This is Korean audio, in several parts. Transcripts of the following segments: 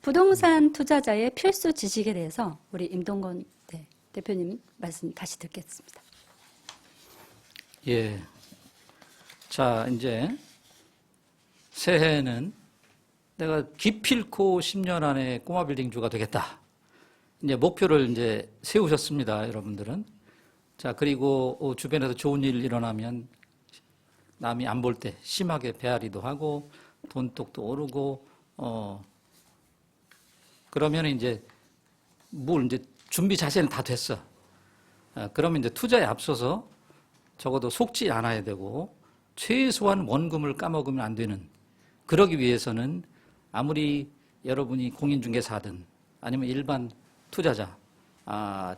부동산 투자자의 필수 지식에 대해서 우리 임동건 대표님 말씀 다시 듣겠습니다. 예. 자, 이제 새해에는 내가 기필코 10년 안에 꼬마 빌딩주가 되겠다. 이제 목표를 이제 세우셨습니다, 여러분들은. 자, 그리고 주변에서 좋은 일 일어나면 남이 안 볼 때 심하게 배앓이도 하고 돈독도 오르고 그러면 이제 이제 준비 자세는 다 됐어. 그러면 이제 투자에 앞서서 적어도 속지 않아야 되고 최소한 원금을 까먹으면 안 되는, 그러기 위해서는 아무리 여러분이 공인중개사든 아니면 일반 투자자,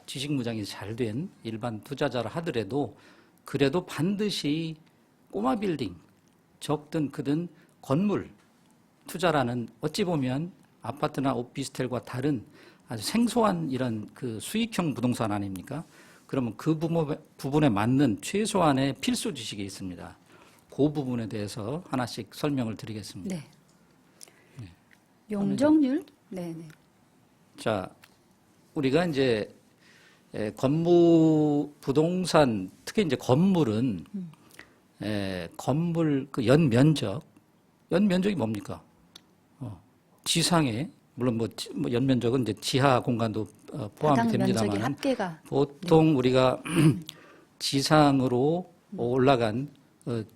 지식무장이 잘 된 일반 투자자라 하더라도 그래도 반드시 꼬마 빌딩, 적든 크든 건물 투자라는 어찌 보면 아파트나 오피스텔과 다른 아주 생소한 이런 그 수익형 부동산 아닙니까? 그러면 그 부분에 맞는 최소한의 필수 지식이 있습니다. 그 부분에 대해서 하나씩 설명을 드리겠습니다. 네. 용적률? 네. 자, 우리가 이제 건물 부동산, 특히 이제 건물은 건물 그 연면적이 뭡니까? 지상에 물론 뭐 연면적은 이제 지하 공간도 포함이 됩니다만 합계가 보통 우리가 지상으로 올라간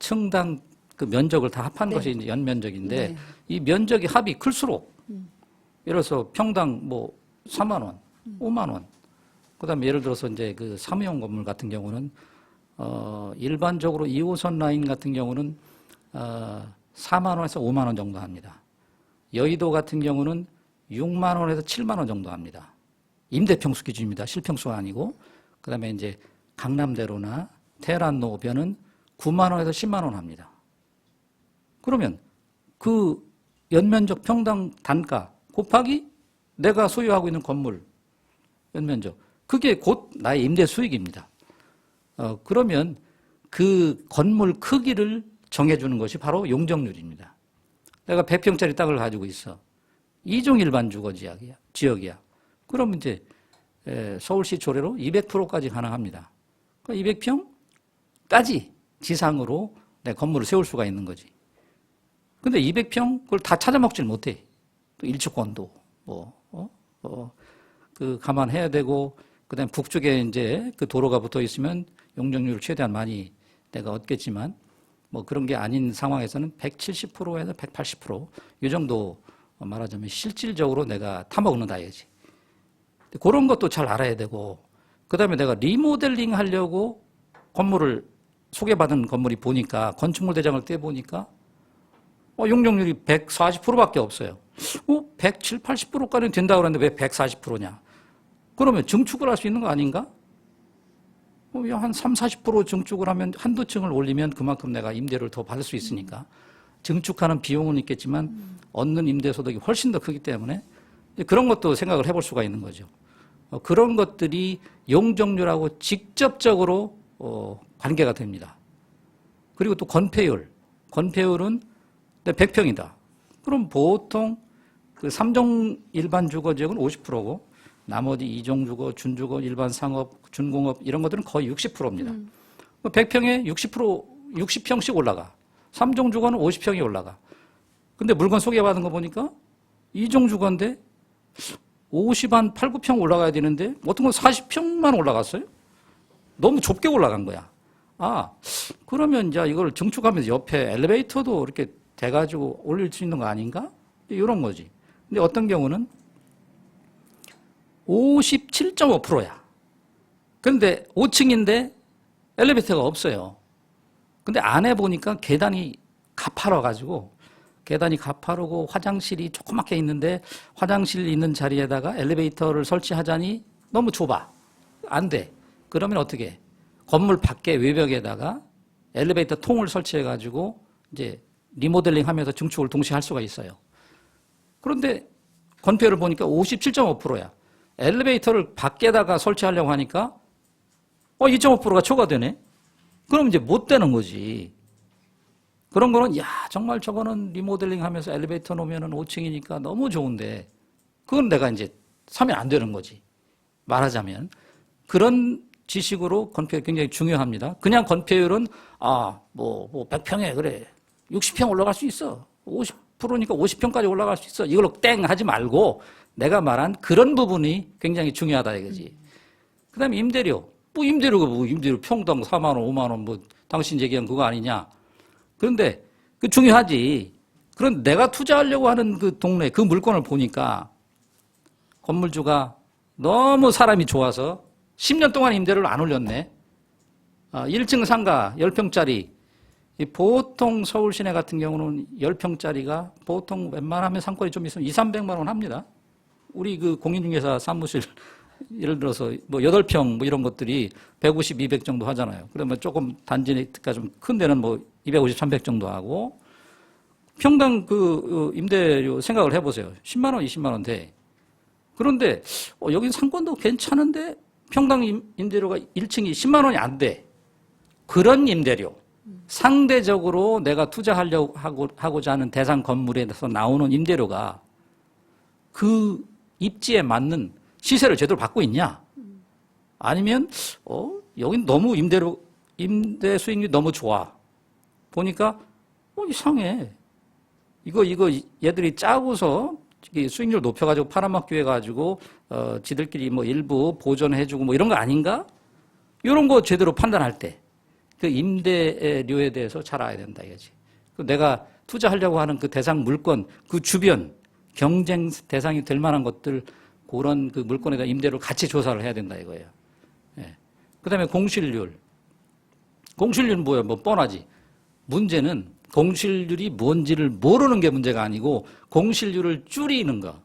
층당 그 면적을 다 합한 것이 이제 연면적인데 이 면적이 합이 클수록 예를 들어서 평당 뭐 4만 원, 5만 원. 그다음에 예를 들어서 이제 그 사무용 건물 같은 경우는 일반적으로 2호선 라인 같은 경우는 4만 원에서 5만 원 정도 합니다. 여의도 같은 경우는 6만 원에서 7만 원 정도 합니다. 임대평수 기준입니다. 실평수가 아니고. 그다음에 이제 강남대로나 테헤란 노변은 9만 원에서 10만 원 합니다. 그러면 그 연면적 평당 단가 곱하기 내가 소유하고 있는 건물 연면적, 그게 곧 나의 임대 수익입니다. 그러면 그 건물 크기를 정해주는 것이 바로 용적률입니다. 내가 100평짜리 땅을 가지고 있어. 이종 일반 주거 지역이야. 그럼 이제 서울시 조례로 200%까지 가능합니다. 200평까지 지상으로 내 건물을 세울 수가 있는 거지. 근데 200평 그걸 다 찾아먹질 못해. 또 일치권도 그 감안해야 되고, 그다음에 북쪽에 이제 그 도로가 붙어 있으면 용적률을 최대한 많이 내가 얻겠지만 뭐 그런 게 아닌 상황에서는 170%에서 180%이 정도 말하자면 실질적으로 내가 타먹는다 이거지. 그런 것도 잘 알아야 되고, 그다음에 내가 리모델링 하려고 건물을 소개받은 건물이 보니까 건축물 대장을 떼보니까 용적률이 140%밖에 없어요. 170, 80%까지는 된다고 그러는데 왜 140%냐? 그러면 증축을 할 수 있는 거 아닌가? 한 3, 40% 증축을 하면 한두 층을 올리면 그만큼 내가 임대를 더 받을 수 있으니까 증축하는 비용은 있겠지만 얻는 임대소득이 훨씬 더 크기 때문에 그런 것도 생각을 해볼 수가 있는 거죠. 그런 것들이 용적률하고 직접적으로 관계가 됩니다. 그리고 또 건폐율은 100평이다. 그럼 보통 그 3종 일반 주거 지역은 50%고 나머지 2종 주거, 준주거, 일반 상업, 준공업 이런 것들은 거의 60%입니다. 100평에 60평씩 올라가. 3종 주거는 50평이 올라가. 근데 물건 소개받은 거 보니까 2종 주거인데 50한 8, 9평 올라가야 되는데 어떤 건 40평만 올라갔어요. 너무 좁게 올라간 거야. 그러면 이제 이걸 증축하면서 옆에 엘리베이터도 이렇게 돼가지고 올릴 수 있는 거 아닌가? 이런 거지. 근데 어떤 경우는 57.5%야. 근데 5층인데 엘리베이터가 없어요. 근데 안에 보니까 계단이 가파라가지고 계단이 가파르고 화장실이 조그맣게 있는데 화장실 있는 자리에다가 엘리베이터를 설치하자니 너무 좁아. 안 돼. 그러면 어떻게 해? 건물 밖에 외벽에다가 엘리베이터 통을 설치해가지고 이제 리모델링 하면서 증축을 동시에 할 수가 있어요. 그런데 건폐율을 보니까 57.5%야. 엘리베이터를 밖에다가 설치하려고 하니까 2.5%가 초과되네. 그럼 이제 못 되는 거지. 그런 거는 정말 저거는 리모델링 하면서 엘리베이터 놓으면은 5층이니까 너무 좋은데 그건 내가 이제 사면 안 되는 거지. 말하자면. 그런 지식으로 건폐율이 굉장히 중요합니다. 그냥 건폐율은, 100평에 그래. 60평 올라갈 수 있어. 50%니까 50평까지 올라갈 수 있어. 이걸로 땡 하지 말고 내가 말한 그런 부분이 굉장히 중요하다 이거지. 그 다음에 임대료. 임대료 평당 4만 원, 5만 원, 당신 얘기한 그거 아니냐. 그런데 그 중요하지. 그런데 내가 투자하려고 하는 그 동네, 그 물건을 보니까 건물주가 너무 사람이 좋아서 10년 동안 임대료를 안 올렸네. 1층 상가 10평짜리. 보통 서울 시내 같은 경우는 10평짜리가 보통 웬만하면 상권이 좀 있으면 2, 300만 원 합니다. 우리 그 공인중개사 사무실 예를 들어서 8평 이런 것들이 150, 200 정도 하잖아요. 그러면 조금 단지가 좀 큰 데는 250, 300 정도 하고 평당 그 임대료 생각을 해보세요. 10만 원, 20만 원 돼. 그런데 여기 상권도 괜찮은데 평당 임대료가 1층이 10만 원이 안 돼. 그런 임대료. 상대적으로 내가 투자하려고 하고자 하는 대상 건물에서 나오는 임대료가 그 입지에 맞는 시세를 제대로 받고 있냐? 아니면 여긴 너무 임대 수익률이 너무 좋아. 보니까 이상해. 이거 얘들이 짜고서 수익률 높여가지고 팔아먹기 해가지고 지들끼리 일부 보존해주고 이런 거 아닌가? 이런 거 제대로 판단할 때 그 임대료에 대해서 잘 알아야 된다 이거지. 내가 투자하려고 하는 그 대상 물건 그 주변 경쟁 대상이 될 만한 것들 그런 그 물건에 대한 임대료를 같이 조사를 해야 된다 이거예요. 예. 그다음에 공실률. 공실률은 뭐야? 뻔하지. 문제는 공실률이 뭔지를 모르는 게 문제가 아니고 공실률을 줄이는 거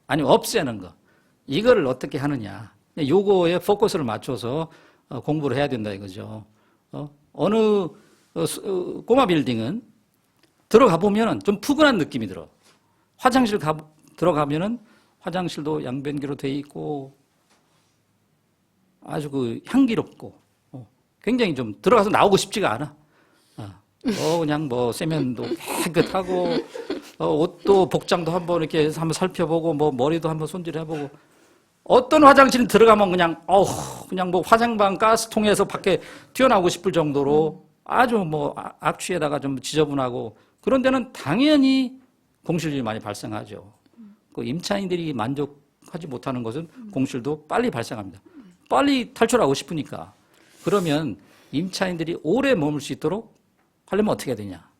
아니면 없애는 거 이거를 어떻게 하느냐. 요거에 포커스를 맞춰서 공부를 해야 된다 이거죠. 어느 꼬마 빌딩은 들어가 보면은 좀 푸근한 느낌이 들어. 화장실 들어가면은 화장실도 양변기로 돼 있고 아주 그 향기롭고 굉장히 좀 들어가서 나오고 싶지가 않아. 그냥 세면도 깨끗하고 옷도 복장도 한번 이렇게 한번 살펴보고 머리도 한번 손질해보고 어떤 화장실은 들어가면 그냥 화장방 가스통에서 밖에 튀어나오고 싶을 정도로 아주 악취에다가 좀 지저분하고 그런 데는 당연히 공실률이 많이 발생하죠. 그 임차인들이 만족하지 못하는 것은 공실도 빨리 발생합니다. 빨리 탈출하고 싶으니까. 그러면 임차인들이 오래 머물 수 있도록 하려면 어떻게 해야 되냐.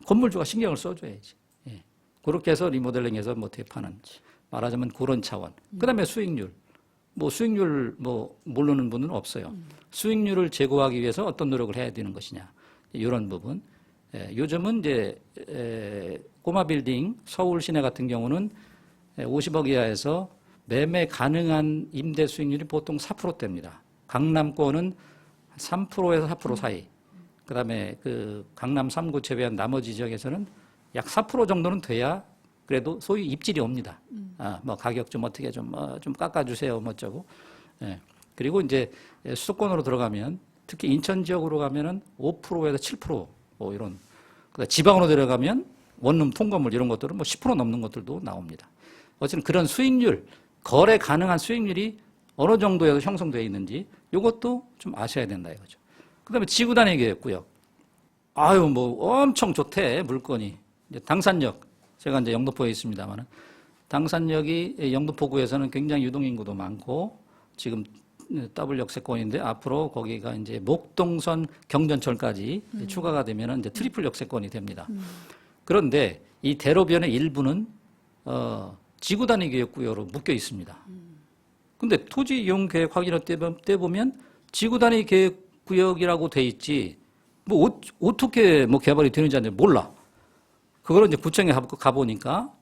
건물주가 신경을 써줘야지. 예. 그렇게 해서 리모델링해서 대파는 말하자면 그런 차원. 그 다음에 수익률. 수익률 모르는 분은 없어요. 수익률을 제고하기 위해서 어떤 노력을 해야 되는 것이냐. 이런 부분. 요즘은 이제 꼬마 빌딩 서울 시내 같은 경우는 50억 이하에서 매매 가능한 임대 수익률이 보통 4%대입니다. 강남권은 3%에서 4% 사이. 그다음에 그 강남 3구 제외한 나머지 지역에서는 약 4% 정도는 돼야 그래도 소위 입질이 옵니다. 가격 좀 어떻게 좀 깎아주세요, 어쩌고. 예. 그리고 이제 수도권으로 들어가면 특히 인천 지역으로 가면은 5%에서 7% 이런. 그다음 지방으로 들어가면 원룸 통건물 이런 것들은 10% 넘는 것들도 나옵니다. 어쨌든 그런 수익률, 거래 가능한 수익률이 어느 정도에서 형성되어 있는지 이것도 좀 아셔야 된다 이거죠. 그다음에 지구 단위 계획구역. 엄청 좋대 물건이. 이제 당산역. 제가 이제 영등포에 있습니다만은 당산역이 영등포구에서는 굉장히 유동인구도 많고 지금 더블 역세권인데 앞으로 거기가 이제 목동선 경전철까지 추가가 되면은 이제 트리플 역세권이 됩니다. 그런데 이 대로변의 일부는 지구 단위 계획구역으로 묶여 있습니다. 근데 토지 이용 계획 확인할 때 보면 지구 단위 계획구역이라고 돼 있지 어떻게 개발이 되는지 몰라. 그거를 이제 구청에 가보니까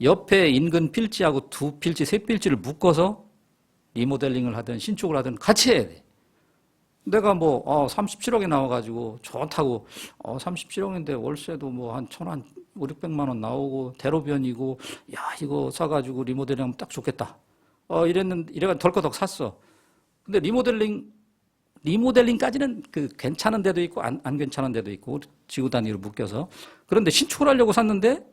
옆에 인근 필지하고 두 필지, 세 필지를 묶어서 리모델링을 하든 신축을 하든 같이 해야 돼. 내가 37억에 나와가지고 좋다고 37억인데 월세도 한 5, 600만 원 나오고 대로변이고 이거 사가지고 리모델링하면 딱 좋겠다. 이래가 덜커덕 샀어. 근데 리모델링까지는 괜찮은 데도 있고 안 괜찮은 데도 있고 지구 단위로 묶여서 그런데 신축을 하려고 샀는데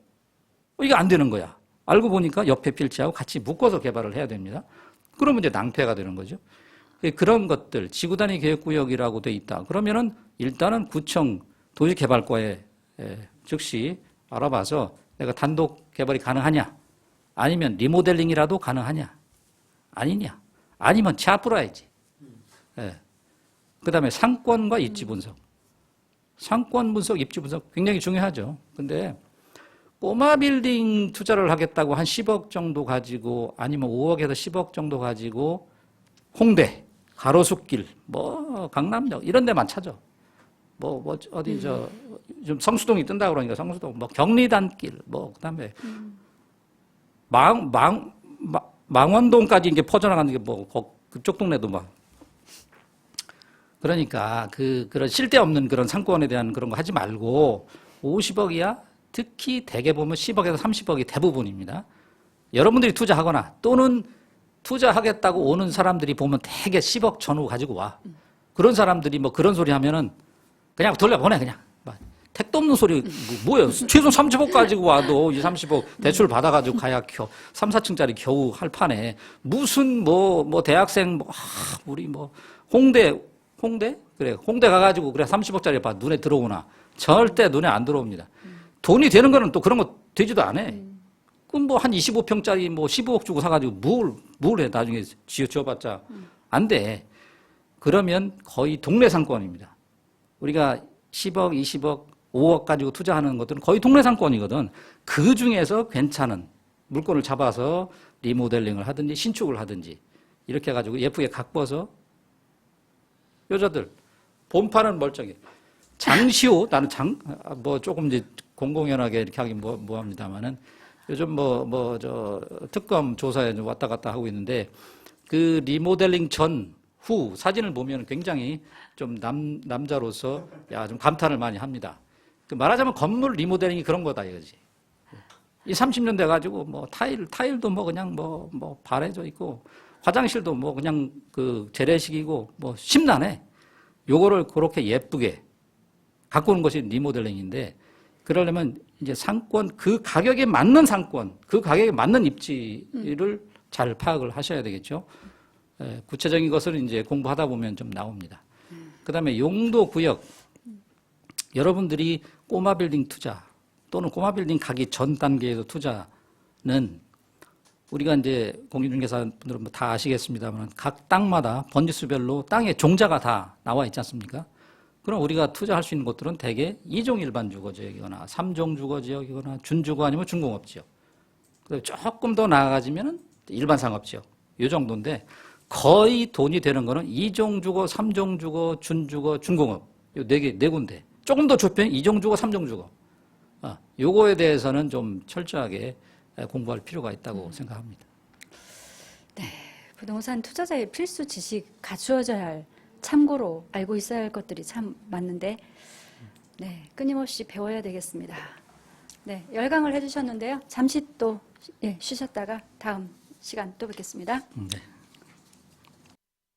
이게 안 되는 거야. 알고 보니까 옆에 필지하고 같이 묶어서 개발을 해야 됩니다. 그러면 이제 낭패가 되는 거죠. 그런 것들, 지구단위 계획구역이라고 돼 있다. 그러면은 일단은 구청 도시개발과에 즉시 알아봐서 내가 단독 개발이 가능하냐? 아니면 리모델링이라도 가능하냐? 아니냐? 아니면 차불어야지. 그 다음에 상권과 입지 분석. 상권 분석, 입지 분석 굉장히 중요하죠. 근데 꼬마 빌딩 투자를 하겠다고 한 10억 정도 가지고 아니면 5억에서 10억 정도 가지고 홍대, 가로수길, 뭐 강남역 이런 데만 찾아. 뭐 어디 좀 성수동이 뜬다 그러니까 성수동, 뭐 경리단길, 뭐 그다음에 망원동까지 이제 퍼져나가는 게 뭐 그쪽 동네도 막. 그러니까 그런 쓸데없는 그런 상권에 대한 그런 거 하지 말고 50억이야. 특히 대개 보면 10억에서 30억이 대부분입니다. 여러분들이 투자하거나 또는 투자하겠다고 오는 사람들이 보면 대개 10억 전후 가지고 와. 그런 사람들이 뭐 그런 소리 하면은 그냥 돌려보내 그냥. 택도 없는 소리 뭐예요. 최소 30억 가지고 와도 20, 30억 대출 받아가지고 가야 3, 4층짜리 겨우 할 판에 무슨 뭐 대학생 우리 뭐 홍대 그래 홍대 가가지고 그래 30억짜리 봐 눈에 들어오나 절대 눈에 안 들어옵니다. 돈이 되는 거는 또 그런 거 되지도 않아. 그럼 뭐 한 25평짜리 뭐 15억 주고 사가지고 뭘 해 나중에 지어봤자 안 돼. 그러면 거의 동네 상권입니다. 우리가 10억, 20억, 5억 가지고 투자하는 것들은 거의 동네 상권이거든. 그 중에서 괜찮은 물건을 잡아서 리모델링을 하든지 신축을 하든지 이렇게 해가지고 예쁘게 가꿔서 여자들 본판은 멀쩡해. 장시호 나는 뭐 조금 이제 공공연하게 이렇게 하긴 뭐합니다만은 요즘 저 특검 조사에 왔다 갔다 하고 있는데 그 리모델링 전 후 사진을 보면 굉장히 좀 남자로서 좀 감탄을 많이 합니다. 말하자면 건물 리모델링이 그런 거다 이거지. 이 30년 돼 가지고 뭐 타일도 뭐 그냥 뭐 바래져 있고 화장실도 뭐 그냥 그 재래식이고 뭐 심란해. 요거를 그렇게 예쁘게 갖고 오는 것이 리모델링인데 그러려면 이제 상권 그 가격에 맞는 상권, 그 가격에 맞는 입지를 잘 파악을 하셔야 되겠죠. 구체적인 것을 이제 공부하다 보면 좀 나옵니다. 그다음에 용도 구역. 여러분들이 꼬마 빌딩 투자 또는 꼬마 빌딩 가기 전 단계에서 투자는 우리가 이제 공인중개사분들은 다 아시겠습니다만 각 땅마다 번지수별로 땅의 종자가 다 나와 있지 않습니까? 그럼 우리가 투자할 수 있는 곳들은 대개 2종 일반 주거지역이거나 3종 주거지역이거나 준주거 아니면 준공업지역. 조금 더 나아가지면은 일반 상업지역. 이 정도인데 거의 돈이 되는 거는 2종 주거, 3종 주거, 준주거, 준공업. 요 네 군데. 조금 더 좁히면 2종 주거, 3종 주거. 요거에 대해서는 좀 철저하게 공부할 필요가 있다고 생각합니다. 네, 부동산 투자자의 필수 지식 갖추어져야 할 참고로 알고 있어야 할 것들이 참 많은데 네, 끊임없이 배워야 되겠습니다. 네, 열강을 해주셨는데요. 잠시 또 쉬셨다가 다음 시간 또 뵙겠습니다. 네.